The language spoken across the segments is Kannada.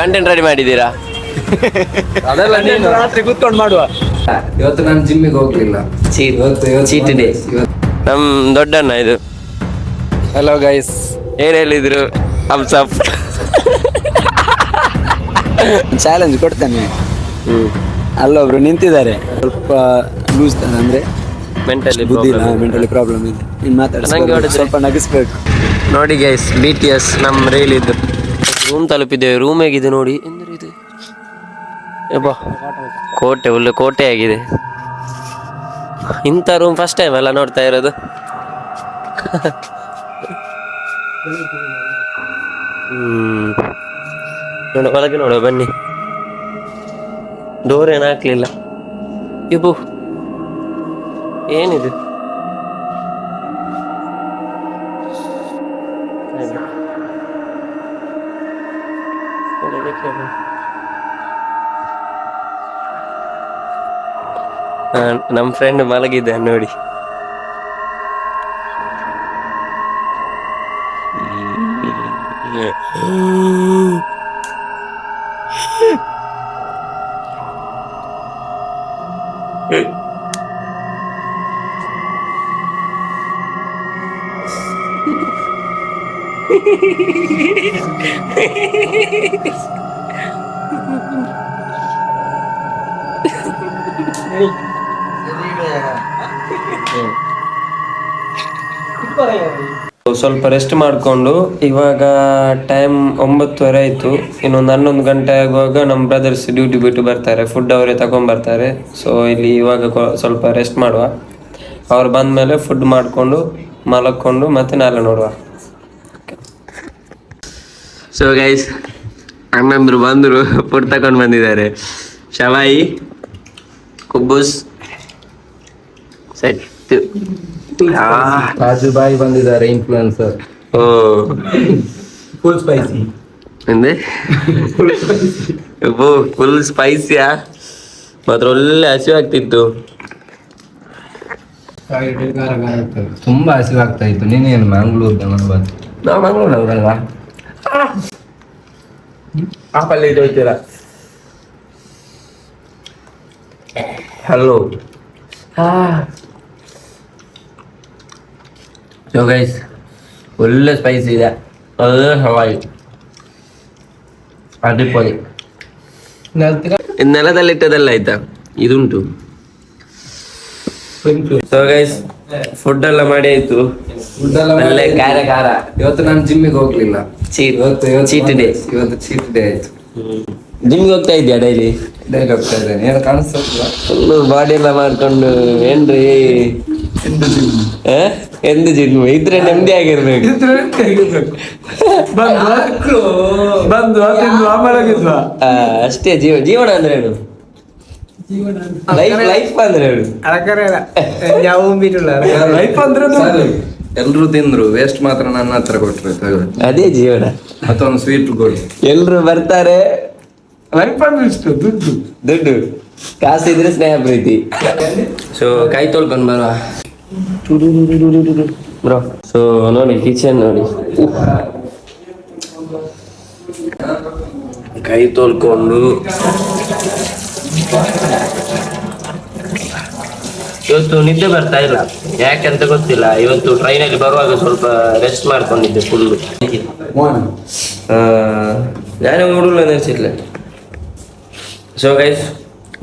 ಕಂಟೆಂಟ್ ರೆಡಿ ಮಾಡಿದ್ದೀರಾ? ಅದೆಲ್ಲ ನೀನು ರಾತ್ರಿ ಕೂತ್ಕೊಂಡು ಮಾಡುವ. ಇವತ್ತು ನಾನು ಜಿಮ್ಮಿಗೆ ಹೋಗ್ಲಿಲ್ಲ. Cheat day. ನಮ್ ದೊಡ್ಡಣ್ಣ ಇದು. Hello guys. ಏನ್ ಹೇಳಿದ್ರು? ಹಮ್ಸ್ ಅಪ್. ಚಾಲೆಂಜ್ ಕೊಡ್ತಾನೆ. ಅಲ್ಲೊಬ್ರು ನಿಂತಿದ್ದಾರೆ, ಸ್ವಲ್ಪ ಲೂಸ್ ಅಂದ್ರೆ ಮೆಂಟಲಿ ಪ್ರಾಬ್ಲಮ್ ಇದೆ. ಇನ್ನು ಮಾತಾಡಿದ್ರೆ ಸ್ವಲ್ಪ ನಗಿಸ್ಬೇಕು. ನೋಡಿ ಗೈಸ್, BTS ನಮ್ ರೈಲ್ ಇದ್ದು ರೂಮ್ ತಲುಪಿದ್ದೇವೆ. ರೂಮ್ ಹೇಗಿದೆ ನೋಡಿ. ಇದು ಕೋಟೆ, ಒಳ್ಳೆ ಕೋಟೆ ಆಗಿದೆ. ಇಂಥ ರೂಮ್ ಫಸ್ಟ್ ಟೈಮ್ ಅಲ್ಲ ನೋಡ್ತಾ ಇರೋದು. ನೋಡ ಒಳಗೆ ನೋಡುವ ಬನ್ನಿ. ಡೋರ್ ಏನು ಹಾಕ್ಲಿಲ್ಲ. ಇಬು ಏನಿದು? ನಮ್ಮ ಫ್ರೆಂಡ್ ಮಲಗಿದ್ದ ನೋಡಿ. ಸ್ವಲ್ಪ ರೆಸ್ಟ್ ಮಾಡಿಕೊಂಡು ಇವಾಗ ಟೈಮ್ 9:30 ಆಯಿತು. ಇನ್ನೊಂದು 11 ಗಂಟೆ ಆಗುವಾಗ ನಮ್ಮ ಬ್ರದರ್ಸ್ ಡ್ಯೂಟಿ ಬಿಟ್ಟು ಬರ್ತಾರೆ. ಫುಡ್ ಅವರೇ ತಗೊಂಡ್ಬರ್ತಾರೆ. ಸೊ ಇಲ್ಲಿ ಇವಾಗ ಸ್ವಲ್ಪ ರೆಸ್ಟ್ ಮಾಡುವ. ಅವ್ರು ಬಂದಮೇಲೆ ಫುಡ್ ಮಾಡಿಕೊಂಡು ಮಲಕ್ಕೊಂಡು ಮತ್ತೆ ನಾಳೆ ನೋಡುವ. ಸೊ ಗೈಸ್, ಅಣ್ಣಂದ್ರು ಬಂದರು, ಫುಡ್ ತಗೊಂಡು ಬಂದಿದ್ದಾರೆ. ಶವಾಯಿ, ಕುಬ್ಬೂಸ್, ಸರಿ ರಾಜು ಬಾಯಿ ಬಂದಿದ್ದಾರೆ, ಇನ್ಫ್ಲುಯೆನ್ಸರ್. ಓ ಫುಲ್ ಸ್ಪೈಸಿ ಎಂದೆ? ಫುಲ್ ಸ್ಪೈಸಿಯಾ? ಮಾತ್ರ ಒಳ್ಳೆ ಹಸಿವಾಗ್ತಿತ್ತು. ತುಂಬಾ ಹಸಿವಾಗ್ತಾ ಇತ್ತು. ನೀನೇನು ಮ್ಯಾಂಗ್ಳೂರ್ಗೆ ಮಾಡ್ಬಾರ್ದು. ನಾವು ಮಂಗಳೂರಲ್ವಾ? ಆಪಲ್ಲಿ ಇದು ಹೋಯ್ತೀರ. ಹಲೋ. ಸೊ ಗೈಸ್, ಒಳ್ಳೆ ಸ್ಪೈಸಿ ಇದೆ, ಒಳ್ಳೆ ಹವಾಯಿ, ಅಡಿಪೊಲಿ. ನೆಲದಲ್ಲಿಟ್ಟದೆಲ್ಲ ಆಯ್ತಾ? ಇದುಂಟು. ಸೊ ಗೈಸ್, ಫುಡ್ ಎಲ್ಲ ಮಾಡಿ ಆಯ್ತು. ಒಳ್ಳೆ ಖಾರ ಖಾರ. ಇವತ್ತು ನಾನು ಜಿಮ್ಮಿಗೆ ಹೋಗ್ಲಿಲ್ಲ. Cheat day. ಇವತ್ತು ಚೀಟ್ ಡೇ ಆಯ್ತು. ಜಿಮ್ಗೆ ಹೋಗ್ತಾ ಇದ್ಯಾ? ಡೈಲಿ ಹೋಗ್ತಾ ಇದ್ದೇನೆ. ಏನು ಕಾಣಿಸ್ತಿಲ್ಲ. ಫುಲ್ಲು ಬಾಡಿ ಎಲ್ಲ ಮಾಡ್ಕೊಂಡು ಏನ್ರಿ? ಎಂದು ಜಿಮ್ ಇದ್ರೆ ನೆಮ್ಮದಿ ಆಗಿರ್ಬೇಕು. ಅಷ್ಟೇ ಜೀವನ ಅಂದ್ರೆ ಹೇಳು. ಲೈಫ್ ಅಂದ್ರೆ ಹೇಳು. ಲೈಫ್ ಅಂದ್ರೆ ಎಲ್ರು ತಿಂದ್ರು, ವೇಸ್ಟ್ ಮಾತ್ರ ನನ್ನ ಹತ್ರ ಕೊಟ್ರು. ಅದೇ ಜೀವನ. ಮತ್ತೊಂದು ಸ್ವೀಟ್ ಕೊಡಿ. ಎಲ್ರು ಬರ್ತಾರೆ. ಲೈಫ್ ಅಂದ್ರೆ ಇಷ್ಟು ದುಡ್ಡು ಕಾಸಿದ್ರೆ ಸ್ನೇಹ ಪ್ರೀತಿ. ಸೊ ಕೈ ತೊಳ್ಕೊಂಡು ಬರುವ ಬ್ರೋ. ಸೊ ನೋಡಿ ಕಿಚನ್ ನೋಡಿ, ಕೈ ತೊಳ್ಕೊಂಡು ಇವತ್ತು ನಿದ್ದೆ ಬರ್ತಾ ಇಲ್ಲ, ಯಾಕೆಂತ ಗೊತ್ತಿಲ್ಲ. ಇವತ್ತು ಟ್ರೈನಲ್ಲಿ ಬರುವಾಗ ಸ್ವಲ್ಪ ರೆಸ್ಟ್ ಮಾಡ್ಕೊಂಡಿದ್ದೆ ಫುಲ್ಲು. ഞാനും കൂടുതൽ ನೆನೆಸಿಲ್ಲ. ಸೊ ಗೈಸ್,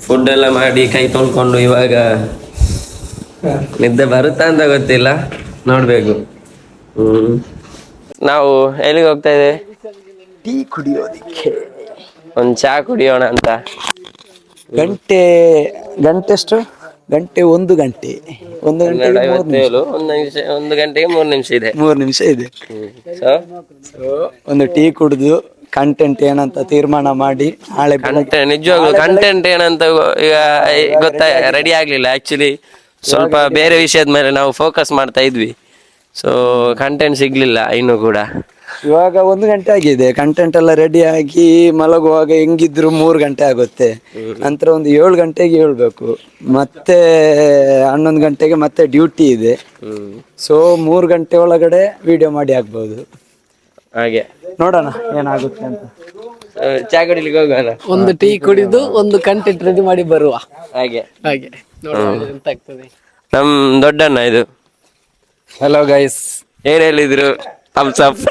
ಫುಡ್ ಎಲ್ಲ ಮಾಡಿ ಕೈ ತೊಳ್ಕೊಂಡು ಇವಾಗ ನಿದ್ದೆ ಬರುತ್ತಾ ಅಂತ ಗೊತ್ತಿಲ್ಲ, ನೋಡ್ಬೇಕು. ನಾವು ಎಲ್ಲಿಗೆ ಹೋಗ್ತಾ ಇದ್ದೇವೆ? ಟೀ ಕುಡಿಯೋದಿಕ್ಕೆ. ಒಂದು ಚಹಾ ಕುಡಿಯೋಣ ಅಂತ. ಗಂಟೆಷ್ಟು? ಗಂಟೆ 1 ಗಂಟೆ. 1:57. 1 ಗಂಟೆಗೆ 3 ನಿಮಿಷ ಇದೆ. 3 ನಿಮಿಷ ಇದೆ. ಸೊ ಒಂದು ಟೀ ಕುಡಿದು ಕಂಟೆಂಟ್ ಏನಂತ ತೀರ್ಮಾನ ಮಾಡಿ ನಾಳೆ ನಿಜವಾಗ್ಲು ಕಂಟೆಂಟ್ ಏನಂತ ಈಗ ಗೊತ್ತಾ, ರೆಡಿ ಆಗ್ಲಿಲ್ಲ. ಆಕ್ಚುಲಿ ಸ್ವಲ್ಪ ಬೇರೆ ವಿಷಯದ ಮೇಲೆ ನಾವು ಫೋಕಸ್ ಮಾಡ್ತಾ ಇದ್ವಿ. ಸೊ ಕಂಟೆಂಟ್ ಸಿಗ್ಲಿಲ್ಲ ಇನ್ನೂ ಕೂಡ. ಇವಾಗ 1 ಗಂಟೆ ಆಗಿದೆ. ಕಂಟೆಂಟ್ ಎಲ್ಲ ರೆಡಿ ಆಗಿ ಮಲಗುವಾಗ ಹೆಂಗಿದ್ರು 3 ಗಂಟೆ ಆಗುತ್ತೆ. ನಂತರ ಒಂದು 7 ಗಂಟೆಗೆ ಹೇಳ್ಬೇಕು, ಮತ್ತೆ 11 ಗಂಟೆಗೆ ಮತ್ತೆ ಡ್ಯೂಟಿ ಇದೆ. ಸೊ 3 ಗಂಟೆ ಒಳಗಡೆ ವಿಡಿಯೋ ಮಾಡಿ ಆಗ್ಬೋದು. ಹಾಗೆ ನೋಡೋಣ ಏನಾಗುತ್ತೆ ಅಂತ. ಚಾ ಕುಡಿಲಿಕ್ಕೆ ಹೋಗೋಣ. ಒಂದು ಟೀ ಕುಡಿದು ಒಂದು ಕಂಟೆಂಟ್ ರೆಡಿ ಮಾಡಿ ಬರುವ ಹಾಗೆ ಹಾಗೆ ನೋಡುವ ಎಂತ ಆಗ್ತದೆ. ನಮ್ ದೊಡ್ಡಣ್ಣ ಇದು. ಹಲೋ ಗೈಸ್, ಏನ್ ಹೇಳಿದ್ರು? Thumbs up.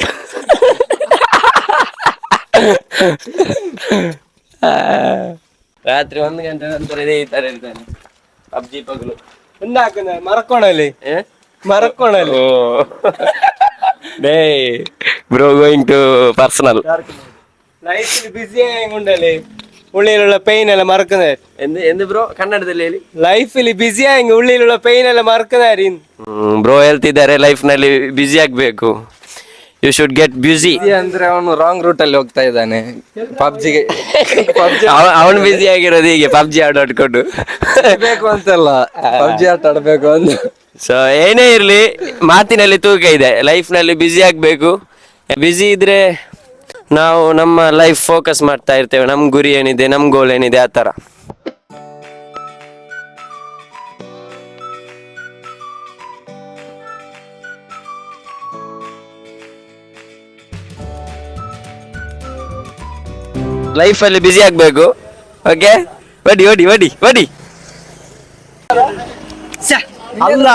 ರಾತ್ರಿ 1 ಗಂಟೆ ನಂತರ ಇದೇ ಈ ತರ ಇರ್ತಾನೆ ಪಬ್ಜಿ ಪಗಲು ಮರಕೋಣಲ್ಲಿ ಓ day bro going to personal life busy ಉಂಡಲ್ಲಿ ಉಳ್ಳಿലുള്ള ಪೈನ್ ಎಲ್ಲ ಮറക്കുന്നത്. ಎಂದು ಬ್ರೋ ಕನ್ನಡದಲ್ಲಿ ಹೇಳಿ. ಲೈಫಲ್ಲಿ ಬಿಸಿ ಆಗಿ ಉಳ್ಳಿലുള്ള ಪೈನ್ ಎಲ್ಲ ಮറക്കുന്നത്. ಬ್ರೋ ಹೇಳ್ತಿದ್ದಾರೆ ಲೈಫ್ ನಲ್ಲಿ ಬ್ಯುಸಿ ಆಗ್ಬೇಕು. ಯು ಶುಡ್ ಗೆಟ್ ಬ್ಯುಸಿ ಅಂದ್ರೆ ಅವನು ರಾಂಗ್ ರೂಟ್ ಅಲ್ಲಿ ಹೋಗ್ತಾ ಇದ್ದಾನೆ ಪಬ್ಜಿಗೆ. ಅವನು ಬ್ಯುಸಿ ಆಗಿರೋದು ಹೀಗೆ ಪಬ್ಜಿ ಆಡ್ಕೊಂಡು ಬೇಕು ಅಂತಲ್ಲ, ಪಬ್ಜಿ ಆಟ ಆಡ್ಬೇಕು ಅಂತ. ಸೊ ಏನೇ ಇರ್ಲಿ ಮಾತಿನಲ್ಲಿ ತೂಕ ಇದೆ. ಲೈಫ್ ನಲ್ಲಿ ಬ್ಯುಸಿ ಆಗ್ಬೇಕು. ಬ್ಯುಸಿ ಇದ್ರೆ ನಾವು ನಮ್ಮ ಲೈಫ್ ಫೋಕಸ್ ಮಾಡ್ತಾ ಇರ್ತೇವೆ. ನಮ್ ಗುರಿ ಏನಿದೆ, ನಮ್ ಗೋಲ್ ಏನಿದೆ, ಆ ತರ. ಲೈಫ್ ಅಲ್ಲಿ ಬ್ಯುಸಿ ಆಗ್ಬೇಕು. ಓಕೆ, ಬಡಿ ಬಡಿ ಬಡಿ ಬಡಿ. ಅಲ್ಲ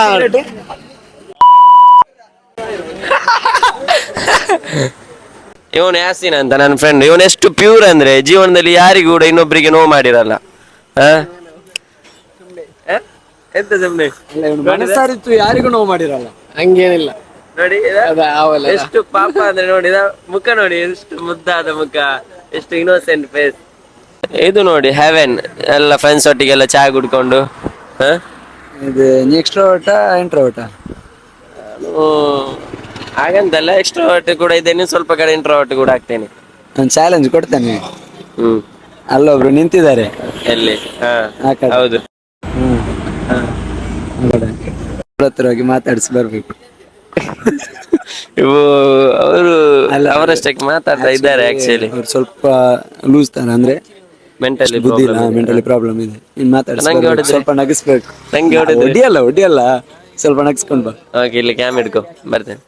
ಇವನು ಯಾಸಿನ್ ಅಂತ ನನ್ನ ಫ್ರೆಂಡ್. ಇವನು ಎಷ್ಟು ಪ್ಯೂರ್ ಅಂದ್ರೆ ಜೀವನದಲ್ಲಿ ಯಾರಿಗೂ ಕೂಡ ಇನ್ನೊಬ್ಬರಿಗೆ ನೋವು ಮಾಡಿರಲ್ಲ. ಎಂತ ಸುಮ್ನೆ ಮನಸ್ಸಾರಿತ್ತು, ಯಾರಿಗೂ ನೋವು ಮಾಡಿರಲ್ಲ. ಹಂಗೇನಿಲ್ಲ ನೋಡಿ ಎಷ್ಟು ಪಾಪ ಅಂದ್ರೆ ನೋಡಿ ಮುಖ ನೋಡಿ, ಎಷ್ಟು ಮುದ್ದಾದ ಮುಖ, ಎಷ್ಟು ಇನ್ನೋಸೆಂಟ್ ಫೇಸ್. ಇದು ನೋಡಿ ಹೆವೆನ್. ಎಲ್ಲ ಫ್ರೆಂಡ್ಸ್ ಒಟ್ಟಿಗೆಲ್ಲ ಚಾ ಕುಡ್ಕೊಂಡು. ಇದು ಎಕ್ಸ್ಟ್ರೋವರ್ಟ ಇಂಟ್ರೋವರ್ಟ? ಹಾಗಂತಲ್ಲ, ಎಕ್ಸ್ಟ್ರೋವರ್ಟ್ ಕೂಡ ಇದ್ದೇನೆ, ಸ್ವಲ್ಪ ಕಡೆ ಇಂಟ್ರೋವರ್ಟ್ ಕೂಡ ಆಗ್ತೇನೆ. ನಾನು ಚಾಲೆಂಜ್ ಕೊಡ್ತೇನೆ. ಹ್ಮ್, ಅಲ್ಲೊಬ್ರು ನಿಂತಿದ್ದಾರೆ. ಎಲ್ಲಿ? ಆ ಕಡೆ. ಹೌದು. ಹತ್ರ ಹೋಗಿ ಮಾತಾಡಿಸಿ ಬರ್ಬೇಕು. ಇವು ಅವರು ಅವರಷ್ಟಕ್ಕೆ ಮಾತಾಡ್ತಾ ಇದ್ದಾರೆ. ಆಕ್ಚುಲಿ ಅವ್ರು ಸ್ವಲ್ಪ ಲೂಸ್ ತರ, ಅಂದ್ರೆ ಮೆಂಟಲಿ ಬುದ್ಧಿ ಇಲ್ಲ, ಮೆಂಟಲಿ ಪ್ರಾಬ್ಲಮ್ ಇದೆ. ಇನ್ ಮಾತಾಡಿಸಿ ನಂಗೆ ಹೊಡೆದ್ರೆ? ಸ್ವಲ್ಪ ನಗಿಸ್ಬೇಕು. ನಂಗೆ ಹೊಡೆದ್ರೆ? ಹೊಡಿಯಲ್ಲ, ಸ್ವಲ್ಪ ನಗಿಸ್ಕೊಂಡ್ ಬಾ. ಓಕೆ, ಇಲ್ಲಿ ಕ್ಯಾಮ್ ಹಿಡ್ಕೊ, ಬರ್ತೇನೆ.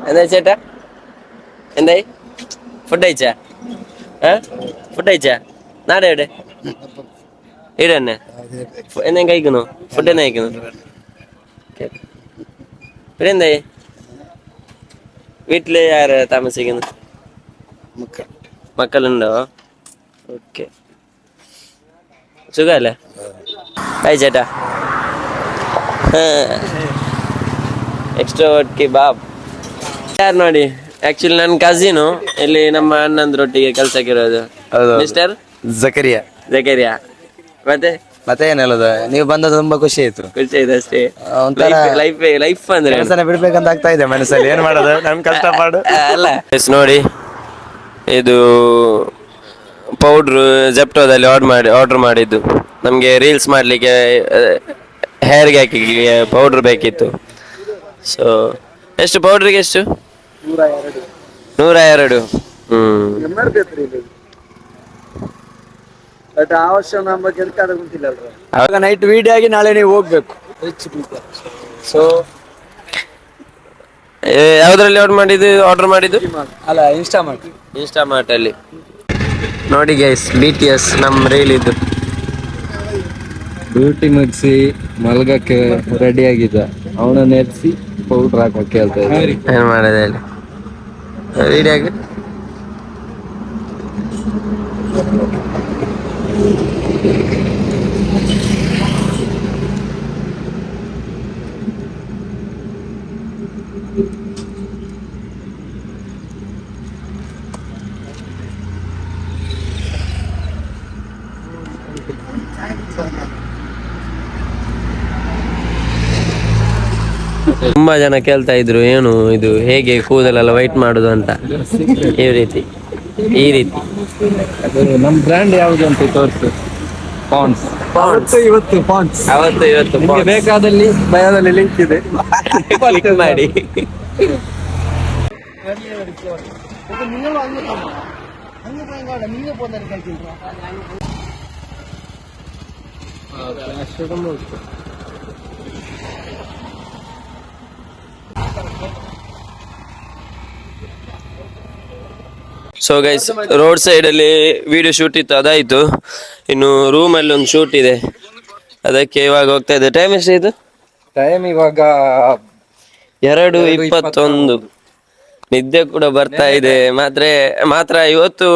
എന്തായി ചേട്ടാ? എന്തായി? ഫുഡ് കഴിച്ചാ? ഫുഡ് കഴിച്ചാ? നാടെ എവിടെ? ഇവിടെ തന്നെ എന്തെങ്കിലും കഴിക്കുന്നു? ഫുഡ് തന്നെ കഴിക്കുന്നു? ഇവിടെ എന്തായി? വീട്ടില് ആരാ താമസിക്കുന്നു? മക്കളുണ്ടോ? ഓക്കെ, സുഖല്ലേ? ഹായ് ചേട്ടാ. ಎಕ್ಸ್ಟ್ರೋವರ್ಟ್ ಕಿ ಬಾಬ್. ಯಾರು ನೋಡಿ, ಆಕ್ಚುಲಿ ನನ್ನ ಕಸಿನು ಇಲ್ಲಿ ನಮ್ಮ ಅಣ್ಣಂದ್ರೊಟ್ಟಿಗೆ ಕೆಲ್ಸಕ್ಕೆ ಇರೋದು. ಮಿಸ್ಟರ್ ಜಕರಿಯಾ. ಜಕರಿಯಾ. ಮತ್ತೆ ಏನೆಲ್ಲದ, ನೀವು ಬಂದದ್ದು ತುಂಬಾ ಖುಷಿ ಆಯ್ತು. ಖುಷಿ ಇದೆ ಅಷ್ಟೇ. ಲೈಫ್ ಅಂದ್ರೆ ಬಿಡ್ಬೇಕಂತ ಆಗ್ತಾ ಇದೆ ಮನಸ್ಸಲ್ಲಿ. ಏನ್ ಮಾಡೋದು, ನಮ್ ಕಷ್ಟಪಾಡು ಅಲ್ಲ. ನೋಡಿ, ಇದು ಪೌಡ್ರು ಜೆಪ್ಟೋದಲ್ಲಿ ಆರ್ಡರ್ ಮಾಡಿದ್ದು. ನಮಗೆ ರೀಲ್ಸ್ ಮಾಡ್ಲಿಕ್ಕೆ ಹೇರ್ಗೆ ಹಾಕಿ ಪೌಡ್ರ್ ಬೇಕಿತ್ತು. ಸೊ ಎಷ್ಟು ಪೌಡ್ರಿಗೆ? ಎಷ್ಟು? 102. ನೈಟ್ ವಿಡಿಯೋ ಆಗಿ ನಾಳೆ ನೀವು ಹೋಗ್ಬೇಕು. ಸೊ ಯಾವ್ದ್ರಲ್ಲಿ ಆರ್ಡರ್ ಮಾಡಿದ್ದು? ಅಲ್ಲ, ಇನ್ಸ್ಟಾಮಾರ್ಟ್ ಅಲ್ಲಿ. ನೋಡಿ ಗೈಸ್, BTS ನಮ್ ರೀಲ್ ಇದ್ದು. ಡ್ಯೂಟಿ ಮುಗಿಸಿ ಮಲ್ಗಕ್ಕೆ ರೆಡಿ ಆಗಿದ್ದ, ಅವನ ನೆರೆಸಿ ಪೌಡ್ರ್ ಹಾಕಕ್ಕೆ ಹೇಳ್ತಾ ಇದ್ದಾರೆ. ಏನ್ ಮಾಡಿದೆ ಹೇಳಿ ವಿಡಿಯೋಗೆ? ತುಂಬಾ ಜನ ಕೇಳ್ತಾ ಇದ್ರು, ಏನು ಇದು ಹೇಗೆ ಕೂದಲೆಲ್ಲ ವೈಟ್ ಮಾಡುದು ಅಂತ. ಈ ರೀತಿ ನಮ್ ಬ್ರ್ಯಾಂಡ್ ಯಾವುದು ಅಂತ ತೋರಿಸು. ಪಾಂಡ್ಸ್. ಅವತ್ತು ನಿಮ್ಗೆ ಬೇಕಾದಲ್ಲಿ ಬಯೋದಲ್ಲಿ ಲಿಂಕ್ ಇದೆ, ಕ್ಲಿಕ್ ಮಾಡಿ. ಸೊ ಗೈಸ್ ರೋಡ್ ಸೈಡಲ್ಲಿ ವಿಡಿಯೋ ಶೂಟ್ ಇತ್ತು, ಅದಾಯಿತು. ಇನ್ನು ರೂಮಲ್ಲಿ ಒಂದು ಶೂಟ್ ಇದೆ, ಅದಕ್ಕೆ ಇವಾಗ ಹೋಗ್ತಾ ಇದೆ. ಟೈಮ್ ಎಷ್ಟಾಯಿತು? ಟೈಮ್ ಇವಾಗ 2:21. ನಿದ್ದೆ ಕೂಡ ಬರ್ತಾ ಇದೆ. ಮಾತ್ರ ಇವತ್ತು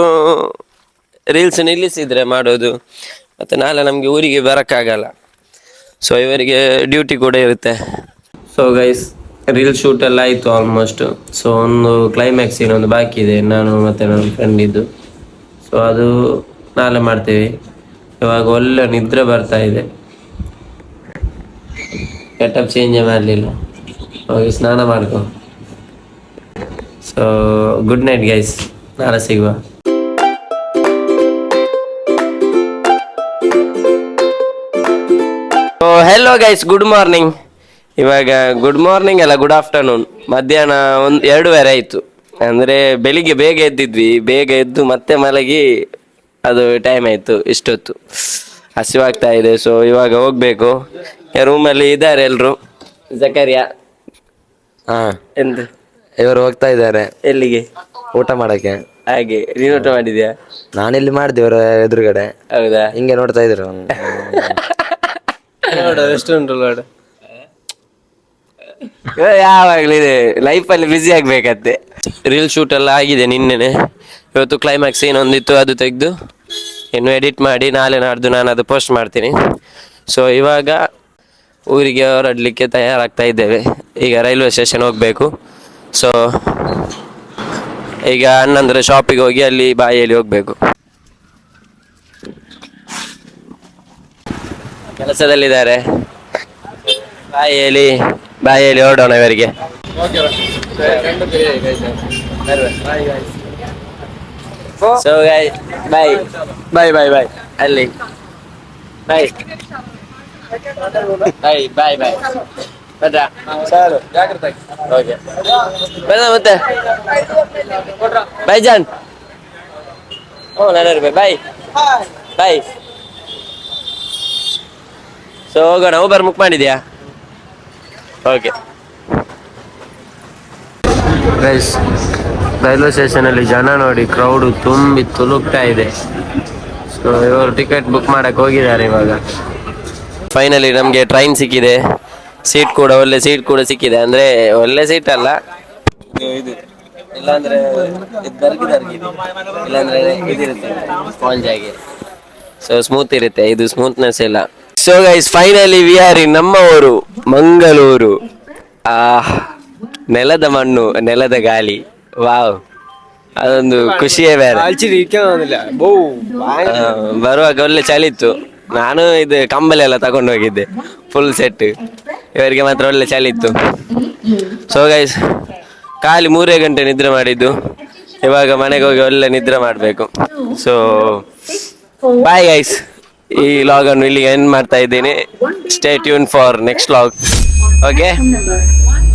ರೀಲ್ಸ್ ನಿಲ್ಲಿಸಿದ್ರೆ ಮಾಡೋದು, ಮತ್ತು ನಾಳೆ ನಮಗೆ ಊರಿಗೆ ಬರೋಕ್ಕಾಗಲ್ಲ. ಸೊ ಇವರಿಗೆ ಡ್ಯೂಟಿ ಕೂಡ ಇರುತ್ತೆ. ಸೊ ಗೈಸ್ ರೀಲ್ ಶೂಟ್ ಎಲ್ಲ ಆಯಿತು ಆಲ್ಮೋಸ್ಟ್. ಸೊ ಒಂದು ಕ್ಲೈಮ್ಯಾಕ್ಸ್ ಇನ್ನೊಂದು ಬಾಕಿ ಇದೆ, ನಾನು ಮತ್ತು ನನ್ನ ಫ್ರೆಂಡ್ ಇದ್ದು. ಸೊ ಅದು ನಾಳೆ ಮಾಡ್ತೀವಿ. ಇವಾಗ ಒಳ್ಳೆ ನಿದ್ರೆ ಬರ್ತಾ ಇದೆ. ಗೆಟಪ್ ಚೇಂಜೇ ಮಾಡಲಿಲ್ಲ, ಹೋಗಿ ಸ್ನಾನ ಮಾಡ್ಕೊ. ಸೊ ಗುಡ್ ನೈಟ್ ಗೈಸ್, ನಾಳೆ ಸಿಗುವ. Hello guys, good morning. ಇವಾಗ ಗುಡ್ ಮಾರ್ನಿಂಗ್ ಅಲ್ಲ, ಗುಡ್ ಆಫ್ಟರ್ನೂನ್. ಮಧ್ಯಾಹ್ನ 2:30 ಆಯಿತು. ಅಂದರೆ ಬೆಳಿಗ್ಗೆ ಬೇಗ ಎದ್ದಿದ್ವಿ, ಬೇಗ ಎದ್ದು ಮತ್ತೆ ಮಲಗಿ ಅದು ಟೈಮ್ ಆಯಿತು. ಇಷ್ಟೊತ್ತು ಹಸಿವಾಗ್ತಾ ಇದೆ. ಸೊ ಇವಾಗ ಹೋಗ್ಬೇಕು. ರೂಮಲ್ಲಿ ಇದ್ದಾರೆ ಎಲ್ರು. ಜಕರಿಯಾ ಎಂತ ಇವರು ಹೋಗ್ತಾ ಇದ್ದಾರೆ ಎಲ್ಲಿಗೆ? ಊಟ ಮಾಡಕ್ಕೆ. ಹಾಗೆ, ನೀನು ಊಟ ಮಾಡಿದ್ಯಾ? ನಾನಿಲ್ಲಿ ಮಾಡಿದೆ ಇವರ ಎದುರುಗಡೆ. ಹೌದಾ? ಹಿಂಗೆ ನೋಡ್ತಾ ಇದ್ರು. ನೋಡು ರೆಸ್ಟೋರೆಂಟ್ ನೋಡು. ಯಾವಾಗ್ಲೂ ಇದೆ ಲೈಫಲ್ಲಿ ಬ್ಯುಸಿ ಆಗ್ಬೇಕಂತೆ. ರೀಲ್ ಶೂಟ್ ಎಲ್ಲ ಆಗಿದೆ ನಿನ್ನೆನೆ. ಇವತ್ತು ಕ್ಲೈಮ್ಯಾಕ್ಸ್ ಏನೊಂದಿತ್ತು ಅದು ತೆಗೆದು ಇನ್ನು ಎಡಿಟ್ ಮಾಡಿ ನಾಳೆ ನಾಡ್ದು ನಾನು ಅದು ಪೋಸ್ಟ್ ಮಾಡ್ತೀನಿ. ಸೊ ಇವಾಗ ಊರಿಗೆ ಹೊರಡಲಿಕ್ಕೆ ತಯಾರಾಗ್ತಾ ಇದ್ದೇವೆ. ಈಗ ರೈಲ್ವೆ ಸ್ಟೇಷನ್ ಹೋಗಬೇಕು. ಸೊ ಈಗ ಅಣ್ಣಂದ್ರೆ ಶಾಪಿಗೆ ಹೋಗಿ ಅಲ್ಲಿ ಬಾಯಿಯಲ್ಲಿ ಹೋಗಬೇಕು. ಕೆಲಸದಲ್ಲಿದ್ದಾರೆ. ಬಾಯಿಯಲ್ಲಿ ಹೊರಡೋಣ ಇವರಿಗೆ. ಸೊ ಬಾಯ್ ಬಾಯ್ ಬಾಯ್ ಬಾಯ್ ಅಲ್ಲಿ ಬಾಯ್ ಬಾಯ್ ಬಾಯ್ ಬಾಯ್ ಬಡ್ರಾ ಸರ್ ಜಾಗ್ರತೆ. ಓಕೆ ಬನ್ನಿ ಮತ್ತೆ ಬಾಯ್ ಜಾನ್. ಬಾಯ್ ಬಾಯ್. ಸೊ ಹೋಗೋಣ. ಊಬರ್ ಬುಕ್ ಮಾಡಿದ್ಯಾ? ಓಕೆ ಗೈಸ್, ರೈಲ್ವೆ ಸ್ಟೇಷನಲ್ಲಿ ಜನ ನೋಡಿ, ಕ್ರೌಡು ತುಂಬಿ ತುಳುಕ್ತಾ ಇದೆ. ಸೊ ಇವರು ಟಿಕೆಟ್ ಬುಕ್ ಮಾಡಕ್ಕೆ ಹೋಗಿದ್ದಾರೆ. ಇವಾಗ ಫೈನಲಿ ನಮಗೆ ಟ್ರೈನ್ ಸಿಕ್ಕಿದೆ. ಒಳ್ಳೆ ಸೀಟ್ ಕೂಡ ಸಿಕ್ಕಿದೆ. ಅಂದರೆ ಒಳ್ಳೆ ಸೀಟ್ ಅಲ್ಲ ಇದು, ಇಲ್ಲಾಂದ್ರೆ ಇಲ್ಲಾಂದ್ರೆ ಇದಿರುತ್ತೆ ಸ್ಪಾಂಜ್ ಆಗಿ. ಸೊ ಸ್ಮೂತ್ ಇರುತ್ತೆ, ಇದು ಸ್ಮೂತ್ನೆಸ್ ಇಲ್ಲ. So guys finally we are in ನಮ್ಮ ಊರು ಮಂಗಳೂರು. ನೆಲದ ಮಣ್ಣು, ನೆಲದ ಗಾಳಿ, ವಾವ್, ಅದೊಂದು ಖುಷಿಯೇ ಬೇರೆ. ಬರುವಾಗ ಒಳ್ಳೆ ಚಳಿ ಇತ್ತು. ನಾನು ಇದು ಕಂಬಳಿ ಎಲ್ಲ ತಗೊಂಡು ಹೋಗಿದ್ದೆ, ಫುಲ್ ಸೆಟ್. ಇವರಿಗೆ ಮಾತ್ರ ಒಳ್ಳೆ ಚಳಿ ಇತ್ತು. ಸೊ ಗೈಸ್ ಖಾಲಿ 3 ಗಂಟೆ ನಿದ್ರೆ ಮಾಡಿದ್ದು. ಇವಾಗ ಮನೆಗೆ ಹೋಗಿ ಒಳ್ಳೆ ನಿದ್ರೆ ಮಾಡಬೇಕು. ಸೊ ಬಾಯ್ ಗೈಸ್, ಈ ಲಾಗ್ ಅನ್ನು ಇಲ್ಲಿಗೆ ಎಂಡ್ ಮಾಡ್ತಾ ಇದ್ದೀನಿ. Stay tune for next log. Okay.